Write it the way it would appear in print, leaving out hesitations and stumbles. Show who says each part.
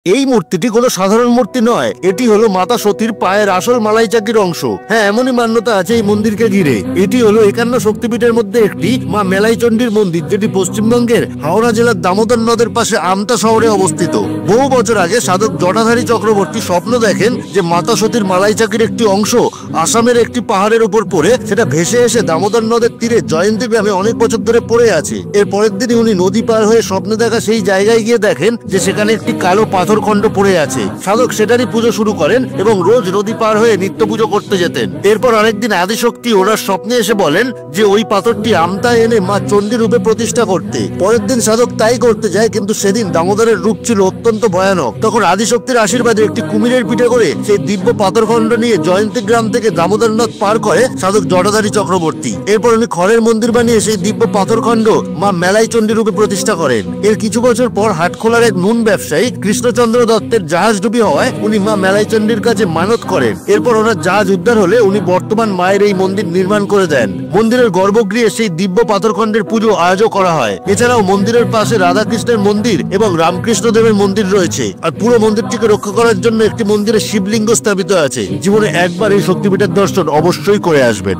Speaker 1: এই মূর্তিটি কোনো সাধারণ মূর্তি নয়, এটি হলো মাতা সতীর পায়ের আসল মালাই চাকির অংশ। হ্যাঁ, এমনই মান্যতা আছে এই মন্দিরকে ঘিরে। এটি হলো 51 শক্তিপীঠের মধ্যে একটি মা মেলাইচণ্ডীর মন্দির, যেটি পশ্চিমবঙ্গের হাওড়া জেলার দামোদর নদের পাশে আমতা শহরে অবস্থিত। বহু বছর আগে সাধক জটাধারী চক্রবর্তী স্বপ্ন দেখেন যে মাতা সতীর মালাই চাকির একটি অংশ আসামের একটি পাহাড়ের উপর পড়ে সেটা ভেসে এসে দামোদর নদের তীরে জয়ন্তী গ্রামে অনেক বছর ধরে পড়ে আছে। এর পরের দিনই উনি নদী পার হয়ে স্বপ্নে দেখা সেই জায়গায় গিয়ে দেখেন যে সেখানে একটি কালো পাথরখণ্ড পড়ে আছে। সাধক সেটারই পুজো শুরু করেন এবং রোজ নদী পার হয়ে নিত্য পুজো করতে যেতেন। এরপর আরেকদিন আদিশক্তি ওনার স্বপ্নে এসে বলেন যে ওই পাথরটি আমতা এনে মা চণ্ডী রূপে প্রতিষ্ঠা করতে। পরের দিন সাধক তাই করতে যায়, কিন্তু সেদিন দামোদরের রূপ ছিল অত্যন্ত ভয়ানক। তখন আদিশক্তির আশীর্বাদে একটি কুমিরের পিঠে করে সেই দিব্য পাথরখণ্ড নিয়ে জয়ন্তী গ্রাম থেকে দামোদর নদ পার করে সাধক জটাধারী চক্রবর্তী। এরপর উনি খড়ের মন্দির বানিয়ে সেই দিব্য পাথরখণ্ড মা মেলাই চণ্ডী রূপে প্রতিষ্ঠা করেন। এর কিছু বছর পর হাটখোলার এক নুন ব্যবসায়ী কৃষ্ণচন্দ্র দত্তের জাহাজ ডুবি হওয়ায় উনি মা মেলাই চণ্ডীর কাছে মানত করেন। এরপর ওনার জাহাজ উদ্ধার হলে উনি বর্তমান মায়ের এই মন্দির নির্মাণ করে দেন। মন্দিরের গর্ভগৃহে সেই দিব্য পাথরখণ্ডের পুজো আয়োজন করা হয়। এছাড়াও মন্দিরের পাশে রাধাকৃষ্ণের মন্দির এবং রামকৃষ্ণ দেবের মন্দির রয়েছে। আর পুরো মন্দিরটিকে রক্ষা করার জন্য একটি মন্দিরে শিবলিঙ্গ স্থাপিত আছে। জীবনে একবার এই শক্তিপীঠের দর্শন অবশ্যই করে আসবেন।